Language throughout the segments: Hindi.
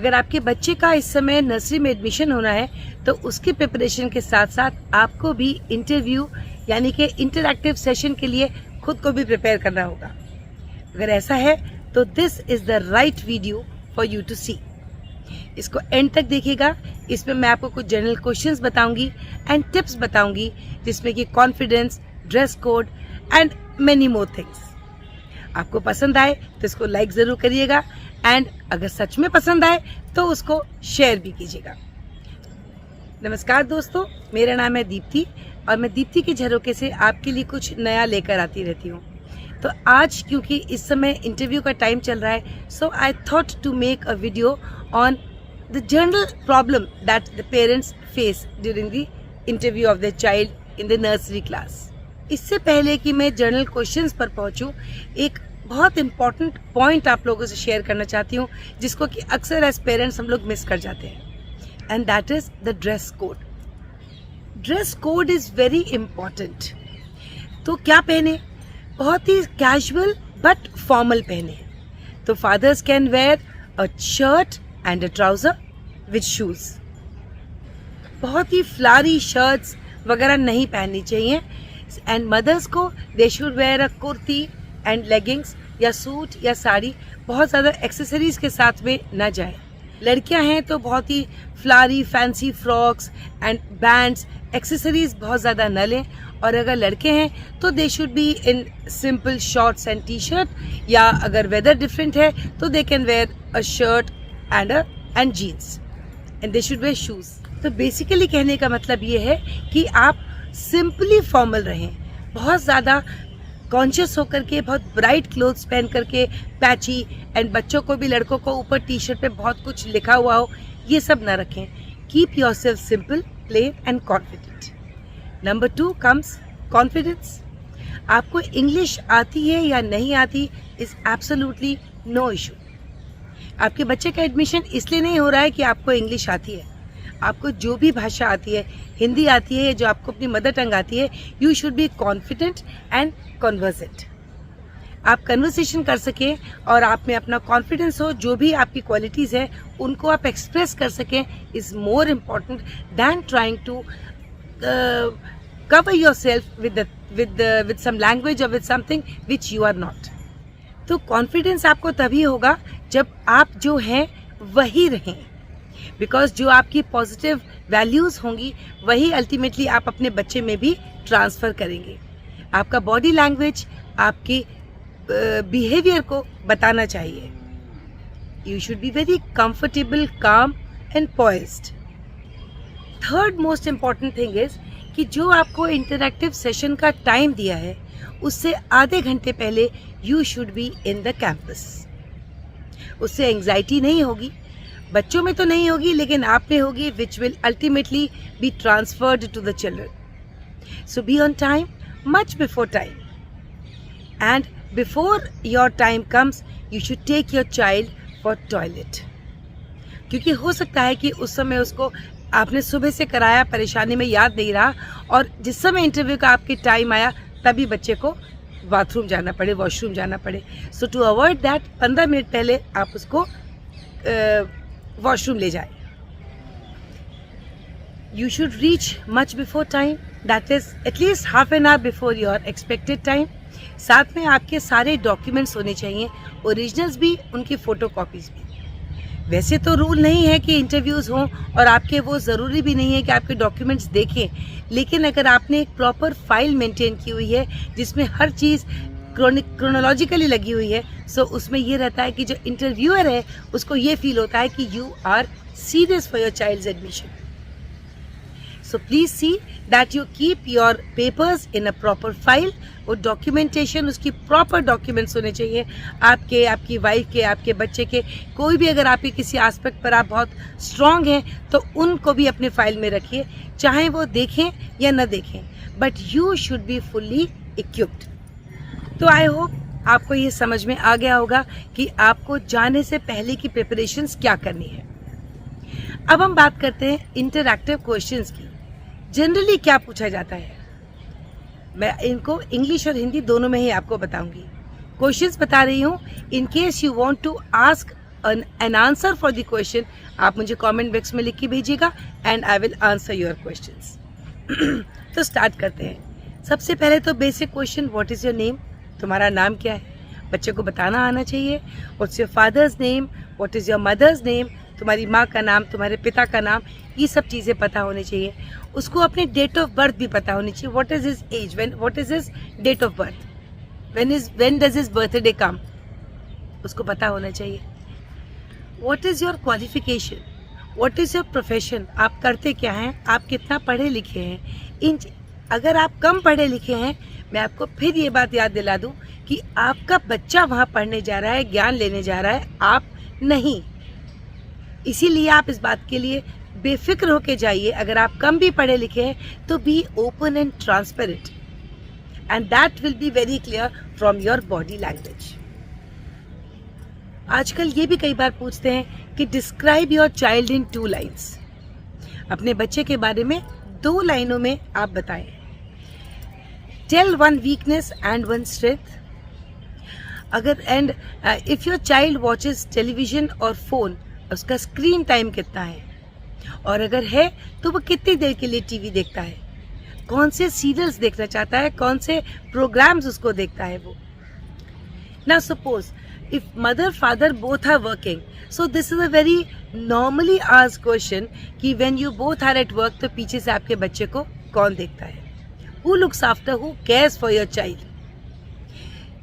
अगर आपके बच्चे का इस समय नर्सरी में एडमिशन होना है तो उसकी प्रिपरेशन के साथ साथ आपको भी इंटरव्यू यानी कि इंटरैक्टिव सेशन के लिए खुद को भी प्रिपेयर करना होगा। अगर ऐसा है तो this is the right video for you to see. इसको एंड तक देखिएगा। इसमें मैं आपको कुछ जनरल क्वेश्चंस बताऊंगी एंड टिप्स बताऊंगी, जिसमें कि confidence, dress code and many more things. आपको पसंद आए तो इसको लाइक जरूर करिएगा एंड अगर सच में पसंद आए तो उसको शेयर भी कीजिएगा। नमस्कार दोस्तों, मेरा नाम है दीप्ति और मैं दीप्ति के झरोखे से आपके लिए कुछ नया लेकर आती रहती हूँ। तो आज क्योंकि इस समय इंटरव्यू का टाइम चल रहा है, so I thought to make a video on the general problem that the parents face during the interview of the child in the nursery class. इससे पहले कि मैं जनरल क्वेश्चंस पर पहुंचूं, एक बहुत इंपॉर्टेंट पॉइंट आप लोगों से शेयर करना चाहती हूँ, जिसको कि अक्सर एज पेरेंट्स हम लोग मिस कर जाते हैं, and that is the dress code. Dress code is very important. तो क्या पहने? बहुत ही कैजुअल बट फॉर्मल पहने। तो fathers can wear a shirt and a trouser with shoes. बहुत ही फ्लारी शर्ट्स वगैरह नहीं पहननी चाहिए। एंड मदर्स को they should wear a kurti and leggings या सूट या साड़ी। बहुत ज़्यादा एक्सेसरीज के साथ में न जाए। लड़कियां हैं तो बहुत ही flowery fancy frocks and bands, accessories बहुत ज़्यादा न लें। और अगर लड़के हैं तो they should be in simple shorts and T shirt, या अगर वेदर डिफरेंट है तो they can wear a shirt and jeans and they should wear shoes. तो बेसिकली कहने का मतलब ये है कि आप सिंपली फॉर्मल रहें। बहुत ज़्यादा कॉन्शियस होकर के, बहुत ब्राइट क्लोथ्स पहन करके, पैची एंड बच्चों को भी, लड़कों को ऊपर टी शर्ट पे बहुत कुछ लिखा हुआ हो, ये सब ना रखें। Keep yourself simple, plain and confident. Number 2 comes confidence. आपको इंग्लिश आती है या नहीं आती इज एब्सोल्युटली नो इशू। आपके बच्चे का एडमिशन इसलिए नहीं हो रहा है कि आपको इंग्लिश आती है। आपको जो भी भाषा आती है, हिंदी आती है, जो आपको अपनी मदर टंग आती है, you should be confident and conversant. आप कन्वर्सेशन कर सकें और आप में अपना कॉन्फिडेंस हो, जो भी आपकी क्वालिटीज़ हैं उनको आप एक्सप्रेस कर सकें, is more important than trying to cover yourself with some language or with something which you are not. तो कॉन्फिडेंस आपको तभी होगा जब आप जो हैं वही रहें, बिकॉज जो आपकी पॉजिटिव वैल्यूज़ होंगी वही अल्टीमेटली आप अपने बच्चे में भी ट्रांसफ़र करेंगे। आपका बॉडी लैंग्वेज आपके बिहेवियर को बताना चाहिए। You should be very comfortable, calm and poised. Third most important thing is कि जो आपको इंटरैक्टिव सेशन का टाइम दिया है उससे आधे घंटे पहले you should be in the campus. उससे एंग्जाइटी नहीं होगी, बच्चों में तो नहीं होगी लेकिन आप में होगी, which will ultimately be transferred to the children. So be on time, much before time, and before your time comes you should take your child for toilet. क्योंकि हो सकता है कि उस समय उसको आपने सुबह से कराया, परेशानी में याद नहीं रहा, और जिस समय इंटरव्यू का आपके टाइम आया तभी बच्चे को बाथरूम जाना पड़े, वॉशरूम जाना पड़े। सो टू अवॉइड दैट 15 मिनट पहले आप उसको वॉशरूम ले जाए। You should reach much before time, that is at least half an hour before your expected time. साथ में आपके सारे डॉक्यूमेंट्स होने चाहिए, ओरिजिनल्स भी, उनकी फ़ोटो कॉपीज़ भी। वैसे तो रूल नहीं है कि इंटरव्यूज़ हों और आपके, वो ज़रूरी भी नहीं है कि आपके डॉक्यूमेंट्स देखें, लेकिन अगर आपने एक प्रॉपर फाइल मेंटेन की हुई है जिसमें हर चीज़ क्रोनोलॉजिकली लगी हुई है, सो उसमें ये रहता है कि जो इंटरव्यूअर है उसको ये फील होता है कि you are serious for your child's admission. So please see that you keep your papers in a proper file. वो डॉक्यूमेंटेशन, उसकी प्रॉपर डॉक्यूमेंट्स होने चाहिए, आपके, आपकी वाइफ के, आपके बच्चे के। कोई भी अगर आपके किसी एस्पेक्ट पर आप बहुत स्ट्रांग हैं तो उनको भी अपने फाइल में रखिए, चाहे वो देखें या न देखें, but you should be fully equipped. तो आई होप आपको ये समझ में आ गया होगा कि आपको जाने से पहले की प्रिपरेशंस क्या करनी है। अब हम बात करते हैं इंटरैक्टिव क्वेश्चंस की। जनरली क्या पूछा जाता है, मैं इनको इंग्लिश और हिंदी दोनों में ही आपको बताऊंगी। क्वेश्चंस बता रही हूँ in case you want to ask an answer for the question, आप मुझे कमेंट बॉक्स में लिख के भेजिएगा and I will answer your questions. तो स्टार्ट करते हैं। सबसे पहले तो basic question, what is your name? तुम्हारा नाम क्या है? बच्चे को बताना आना चाहिए। What's your father's name? What is your mother's name? तुम्हारी माँ का नाम, तुम्हारे पिता का नाम, ये सब चीज़ें पता होनी चाहिए। उसको अपनी डेट ऑफ बर्थ भी पता होनी चाहिए। What is his age, what is his date of birth, when does his birthday come, उसको पता होना चाहिए। What is your qualification, what is your profession, आप करते क्या हैं, आप कितना पढ़े लिखे हैं। अगर आप कम पढ़े लिखे हैं, मैं आपको फिर ये बात याद दिला दूं कि आपका बच्चा वहाँ पढ़ने जा रहा है, ज्ञान लेने जा रहा है, आप नहीं। इसीलिए आप इस बात के लिए बेफिक्र होके जाइए। अगर आप कम भी पढ़े लिखे हैं तो be open and transparent and that will be very clear from your body language. आजकल ये भी कई बार पूछते हैं कि describe your child in 2 lines. अपने बच्चे के बारे में 2 लाइनों में आप बताएं। Tell 1 weakness and 1 strength. अगर and if your child watches television और फोन, उसका स्क्रीन टाइम कितना है, और अगर है तो वो कितनी देर के लिए टीवी देखता है, कौन से सीरियल्स देखना चाहता है, कौन से प्रोग्राम्स उसको देखता है वो। ना suppose if mother father both are working, so this is a very normally asked question कि when you both are at work तो पीछे से आपके बच्चे को कौन देखता है, who looks after, who cares for your child।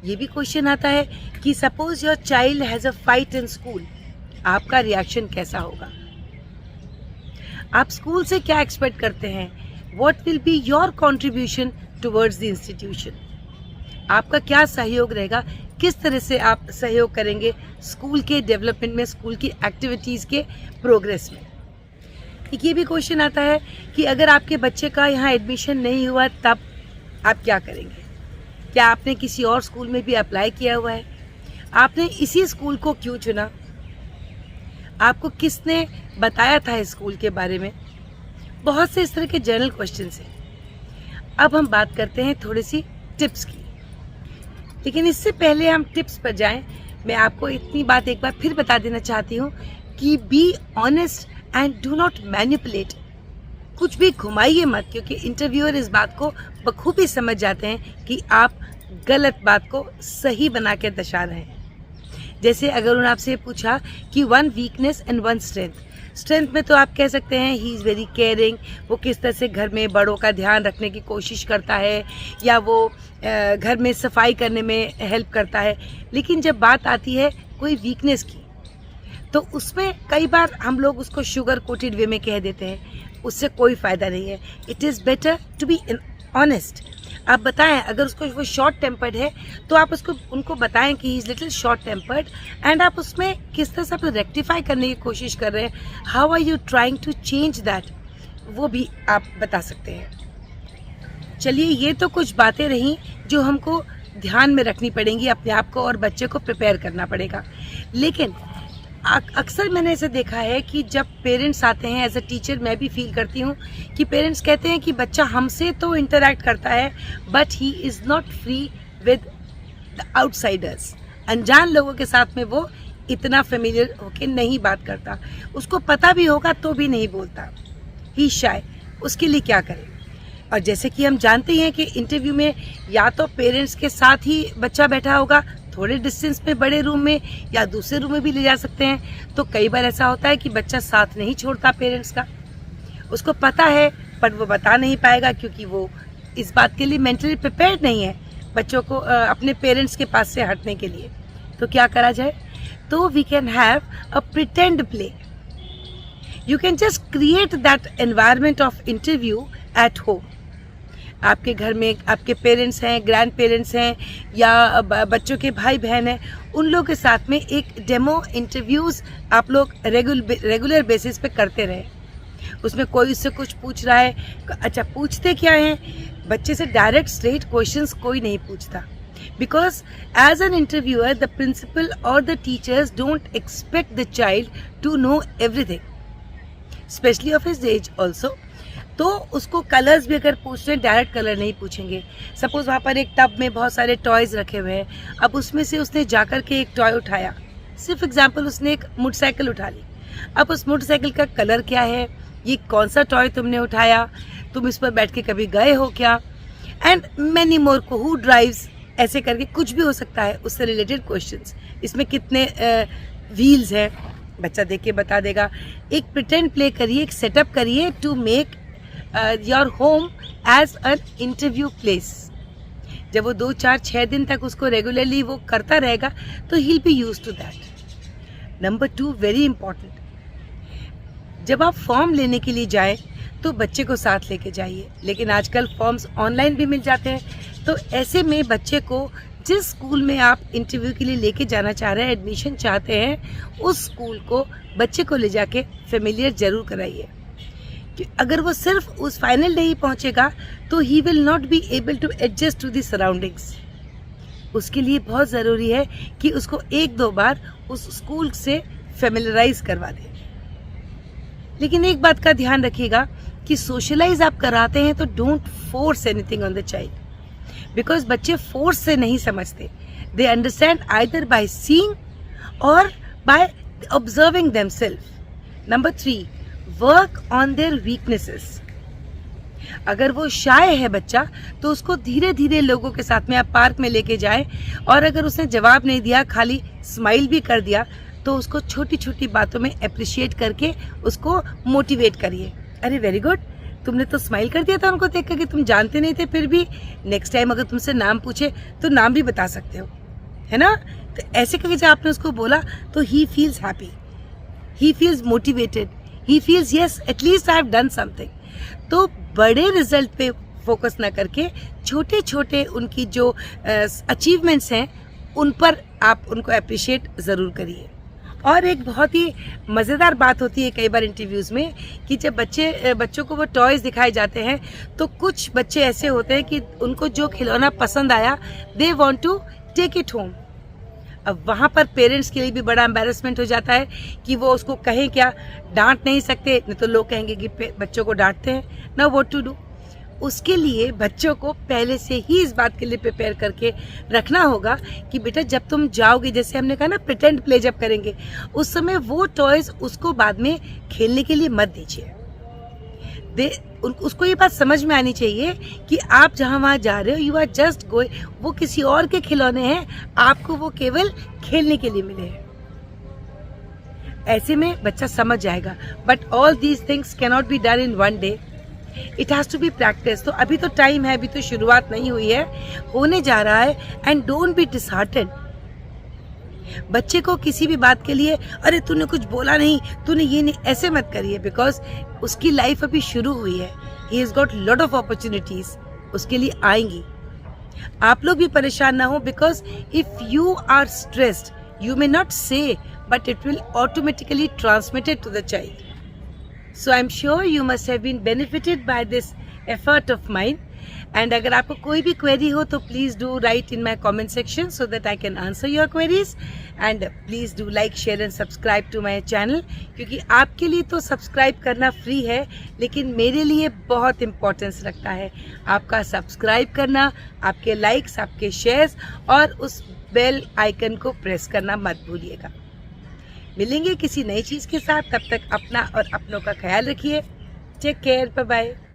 ये भी क्वेश्चन आता है कि suppose your child has a fight in school, आपका रिएक्शन कैसा होगा। आप स्कूल से क्या एक्सपेक्ट करते हैं, what will be your contribution towards the institution, आपका क्या सहयोग रहेगा, किस तरह से आप सहयोग करेंगे स्कूल के डेवलपमेंट में, स्कूल की एक्टिविटीज़ के प्रोग्रेस में। ये भी क्वेश्चन आता है कि अगर आपके बच्चे का यहाँ एडमिशन नहीं हुआ तब आप क्या करेंगे, क्या आपने किसी और स्कूल में भी अप्लाई किया हुआ है, आपने इसी स्कूल को क्यों चुना, आपको किसने बताया था इस स्कूल के बारे में। बहुत से इस तरह के जनरल क्वेश्चन हैं। अब हम बात करते हैं थोड़ी सी टिप्स की, लेकिन इससे पहले हम टिप्स पर जाएं, मैं आपको इतनी बात एक बार फिर बता देना चाहती हूँ कि be honest and do not manipulate. कुछ भी घुमाइए मत, क्योंकि इंटरव्यूअर इस बात को बखूबी समझ जाते हैं कि आप गलत बात को सही बना के दर्शा रहे हैं। जैसे अगर उन्होंने आपसे पूछा कि 1 वीकनेस एंड 1 स्ट्रेंथ, स्ट्रेंथ में तो आप कह सकते हैं ही इज़ वेरी केयरिंग, वो किस तरह से घर में बड़ों का ध्यान रखने की कोशिश करता है, या वो घर में सफाई करने में हेल्प करता है। लेकिन जब बात आती है कोई वीकनेस की, तो उसमें कई बार हम लोग उसको शुगर कोटेड वे में कह देते हैं, उससे कोई फ़ायदा नहीं है। It is better to be honest. आप बताएं, अगर उसको वो शॉर्ट टेम्पर्ड है तो आप उनको बताएं कि he is little short tempered, and आप उसमें किस तरह से आप रेक्टिफाई करने की कोशिश कर रहे हैं, how are you trying to change that, वो भी आप बता सकते हैं। चलिए, ये तो कुछ बातें रहीं जो हमको ध्यान में रखनी पड़ेंगी, अपने आप को और बच्चे को प्रिपेयर करना पड़ेगा। लेकिन अक्सर मैंने ऐसे देखा है कि जब पेरेंट्स आते हैं, एज अ टीचर मैं भी फील करती हूँ कि पेरेंट्स कहते हैं कि बच्चा हमसे तो इंटरेक्ट करता है but he is not free with the outsiders. अनजान लोगों के साथ में वो इतना फेमिलियर होके नहीं बात करता, उसको पता भी होगा तो भी नहीं बोलता, ही शाय। उसके लिए क्या करें? और जैसे कि हम जानते हैं कि इंटरव्यू में या तो पेरेंट्स के साथ ही बच्चा बैठा होगा थोड़े डिस्टेंस पे बड़े रूम में, या दूसरे रूम में भी ले जा सकते हैं। तो कई बार ऐसा होता है कि बच्चा साथ नहीं छोड़ता पेरेंट्स का, उसको पता है पर वो बता नहीं पाएगा क्योंकि वो इस बात के लिए मेंटली प्रिपेयर्ड नहीं है बच्चों को अपने पेरेंट्स के पास से हटने के लिए। तो क्या करा जाए? तो we can have a pretend play. You can just create that environment of interview at home. आपके घर में आपके पेरेंट्स हैं, ग्रैंड पेरेंट्स हैं, या बच्चों के भाई बहन हैं, उन लोगों के साथ में एक डेमो इंटरव्यूज़ आप लोग रेगुलर बेसिस पे करते रहे। उसमें कोई उससे कुछ पूछ रहा है, अच्छा पूछते क्या हैं, बच्चे से डायरेक्ट स्ट्रेट क्वेश्चंस कोई नहीं पूछता, because as an interviewer the principal और the teachers don't expect the child to know everything, specially of his age also. तो उसको कलर्स भी अगर पूछ रहे हैं, डायरेक्ट कलर नहीं पूछेंगे। सपोज वहाँ पर एक टब में बहुत सारे टॉयज़ रखे हुए हैं, अब उसमें से उसने जाकर के एक टॉय उठाया, सिर्फ एग्जाम्पल, उसने एक मोटरसाइकिल उठा ली। अब उस मोटरसाइकिल का कलर क्या है, ये कौन सा टॉय तुमने उठाया, तुम इस पर बैठ के कभी गए हो क्या, एंड मैनी मोर को हु ड्राइव्स, ऐसे करके कुछ भी हो सकता है उससे रिलेटेड क्वेश्चंस। इसमें कितने व्हील्स हैं बच्चा देख के बता देगा। एक प्रिटेंड प्ले करिए, एक सेटअप करिए to make your home as an interview place. जब वो 2, 4, 6 दिन तक उसको रेगुलरली वो करता रहेगा तो he will be used to that. Number 2, very important, जब आप फॉर्म लेने के लिए जाएं तो बच्चे को साथ लेके जाइए। लेकिन आजकल फॉर्म्स ऑनलाइन भी मिल जाते हैं, तो ऐसे में बच्चे को जिस स्कूल में आप इंटरव्यू के लिए लेके जाना चाह रहे हैं, एडमिशन चाहते हैं, उस स्कूल को बच्चे को ले जाके फेमिलियर जरूर कराइए। अगर वो सिर्फ उस फाइनल डे ही पहुंचेगा तो he will not be able to adjust to the surroundings. उसके लिए बहुत ज़रूरी है कि उसको 1-2 बार उस स्कूल से फेमिलराइज करवा दें। लेकिन एक बात का ध्यान रखिएगा कि सोशलाइज आप कराते हैं तो don't force anything on the child, because बच्चे फोर्स से नहीं समझते। They understand either by seeing और by observing themselves. Number 3, work on their weaknesses. अगर वो शाय है बच्चा तो उसको धीरे धीरे लोगों के साथ में आप पार्क में लेके जाएं, और अगर उसने जवाब नहीं दिया, खाली स्माइल भी कर दिया, तो उसको छोटी छोटी बातों में अप्रिशिएट करके उसको मोटिवेट करिए। अरे वेरी गुड, तुमने तो स्माइल कर दिया था उनको देख कर कि तुम जानते नहीं थे, फिर भी नेक्स्ट टाइम अगर तुमसे नाम पूछे तो नाम भी बता सकते हो, है ना। तो ऐसे करके जब आपने उसको बोला तो he feels happy, he feels motivated, he feels yes at least I have done something. तो बड़े रिजल्ट पे फोकस ना करके छोटे छोटे उनकी जो अचीवमेंट्स हैं उन पर आप उनको अप्रिशिएट ज़रूर करिए। और एक बहुत ही मज़ेदार बात होती है कई बार इंटरव्यूज़ में कि जब बच्चों को वो टॉयज़ दिखाए जाते हैं तो कुछ बच्चे ऐसे होते हैं कि उनको जो खिलौना पसंद आया they want to take it home. अब वहाँ पर पेरेंट्स के लिए भी बड़ा एम्बैरेसमेंट हो जाता है कि वो उसको कहें क्या, डांट नहीं सकते, नहीं तो लोग कहेंगे कि बच्चों को डांटते हैं ना, व्हाट टू डू। उसके लिए बच्चों को पहले से ही इस बात के लिए प्रिपेयर करके रखना होगा कि बेटा जब तुम जाओगे, जैसे हमने कहा ना प्रिटेंड प्ले जब करेंगे, उस समय वो टॉयज उसको बाद में खेलने के लिए मत दीजिए। उसको ये बात समझ में आनी चाहिए कि आप जहां वहां जा रहे हो, यू आर जस्ट गोइंग, वो किसी और के खिलौने हैं, आपको वो केवल खेलने के लिए मिले हैं। ऐसे में बच्चा समझ जाएगा। But all these things can not be done in one day, it has to be practice. तो अभी तो टाइम है, अभी तो शुरुआत नहीं हुई है, होने जा रहा है। And don't be disheartened. बच्चे को किसी भी बात के लिए अरे तूने कुछ बोला नहीं, तूने ये नहीं, ऐसे मत करिए, बिकॉज उसकी लाइफ अभी शुरू हुई है। He has got lot of opportunities, उसके लिए आएंगी। आप लोग भी परेशान ना हो, because if you are stressed you may not say, but it will automatically transmitted to the child. So I'm sure you must have been benefited by this effort of mine. And अगर आपको कोई भी query हो तो please do write in my comment section so that I can answer your queries. And please do like, share and subscribe to my channel. क्योंकि आपके लिए तो सब्सक्राइब करना फ्री है, लेकिन मेरे लिए बहुत इम्पोर्टेंस रखता है आपका सब्सक्राइब करना, आपके लाइक्स, आपके शेयर्स और उस बेल आइकन को प्रेस करना मत भूलिएगा. मिलेंगे किसी नई चीज़ के साथ, तब तक अपना और अपनों का ख्याल रखिए. Take care, bye bye.